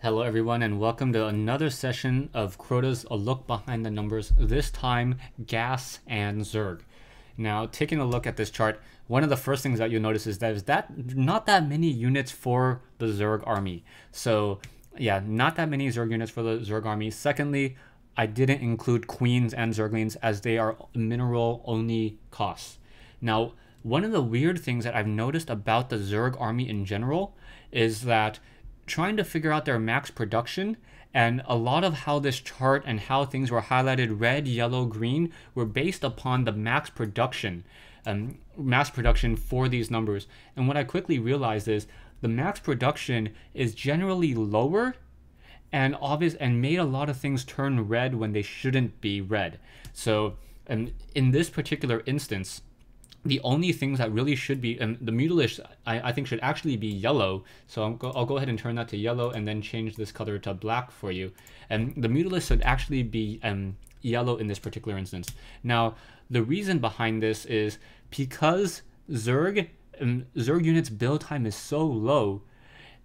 Hello everyone and welcome to another session of Crota's A Look Behind the Numbers, this time gas and Zerg. Now taking a look at this chart, one of the first things that you'll notice is that not that many units for the Zerg army. So yeah, not that many Zerg units for the Zerg army. Secondly, I didn't include queens and Zerglings as they are mineral only costs. Now, one of the weird things that I've noticed about the Zerg army in general is that trying to figure out their max production, and a lot of how this chart and how things were highlighted red, yellow, green were based upon the max production for these numbers. And what I quickly realized is the max production is generally lower and obvious and made a lot of things turn red when they shouldn't be red. So in this particular instance, the only things that really should be, and the Mutalisk I think should actually be yellow. So I'll go ahead and turn that to yellow and then change this color to black for you. And the Mutalisk should actually be yellow in this particular instance. Now, the reason behind this is because Zerg units build time is so low,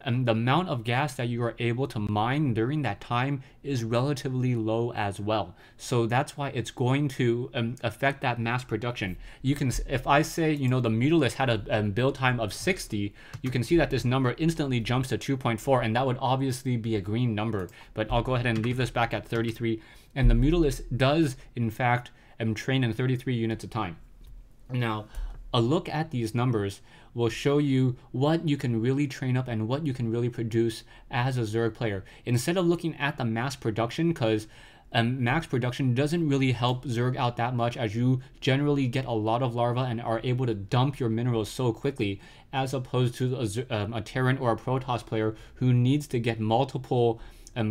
and the amount of gas that you are able to mine during that time is relatively low as well. So that's why it's going to affect that mass production. You can, if I say, the Mutalisk had a build time of 60, you can see that this number instantly jumps to 2.4, and that would obviously be a green number. But I'll go ahead and leave this back at 33. And the Mutalisk does, in fact, train in 33 units a time. Now, a look at these numbers will show you what you can really train up and what you can really produce as a Zerg player. Instead of looking at the mass production, because max production doesn't really help Zerg out that much, as you generally get a lot of larvae and are able to dump your minerals so quickly, as opposed to a Terran or a Protoss player who needs to get multiple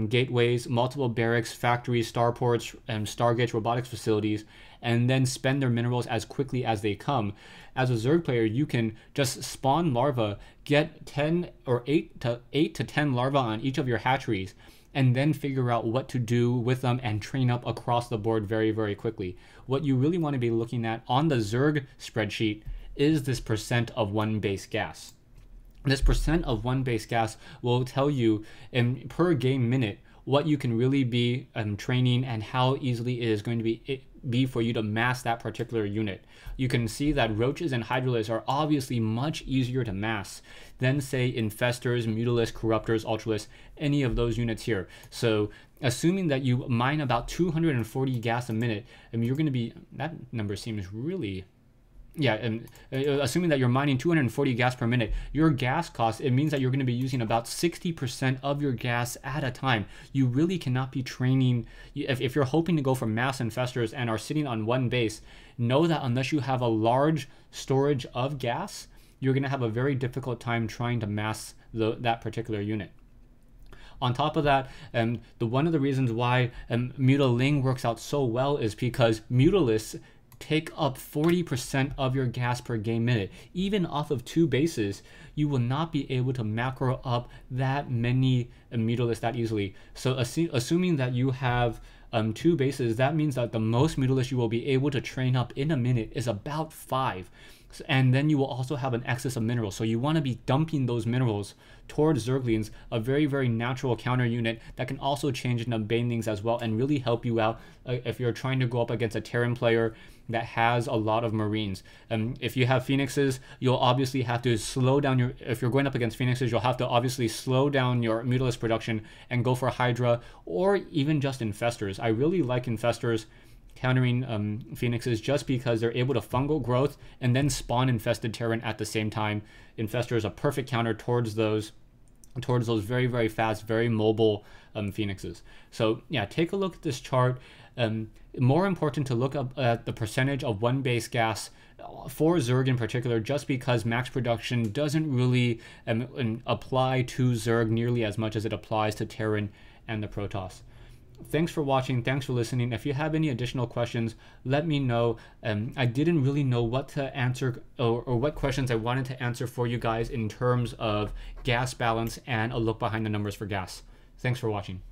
gateways, multiple barracks, factories, starports, stargates, robotics facilities, and then spend their minerals as quickly as they come. As a Zerg player, you can just spawn larvae, get 10 or 8 to 10 larvae on each of your hatcheries, and then figure out what to do with them and train up across the board very, very quickly. What you really want to be looking at on the Zerg spreadsheet is this percent of one base gas. This percent of one base gas will tell you in per game minute what you can really be training and how easily it is going to be for you to mass that particular unit. You can see that roaches and hydralisks are obviously much easier to mass than, say, infestors, mutalisks, corruptors, ultralisks, any of those units here. So assuming that you mine about 240 gas a minute, you're going to be, that number seems really, yeah, and assuming that you're mining 240 gas per minute, your gas cost, it means that you're going to be using about 60% of your gas at a time. You really cannot be training. If you're hoping to go for mass infestors and are sitting on one base, know that unless you have a large storage of gas, you're going to have a very difficult time trying to mass that particular unit. On top of that, one of the reasons why Mutaling works out so well is because Mutalisks take up 40% of your gas per game minute. Even off of 2 bases, you will not be able to macro up that many Mutalisks that easily. So assuming that you have 2 bases, that means that the most Mutalisks you will be able to train up in a minute is about 5. And then you will also have an excess of minerals. So you want to be dumping those minerals towards Zerglings, a very, very natural counter unit that can also change into Banelings as well and really help you out if you're trying to go up against a Terran player that has a lot of Marines. If you have Phoenixes, you'll obviously have to slow down if you're going up against Phoenixes, you'll have to obviously slow down your Mutalisk production and go for Hydra or even just Infestors. I really like Infestors countering Phoenixes just because they're able to fungal growth and then spawn infested Terran at the same time. Infestor is a perfect counter towards those very, very fast, very mobile Phoenixes. So yeah, take a look at this chart. More important to look up at the percentage of one base gas for Zerg in particular, just because max production doesn't really apply to Zerg nearly as much as it applies to Terran and the Protoss. Thanks for watching. Thanks for listening. If you have any additional questions, let me know. I didn't really know what to answer or what questions I wanted to answer for you guys in terms of gas balance and a look behind the numbers for gas. Thanks for watching.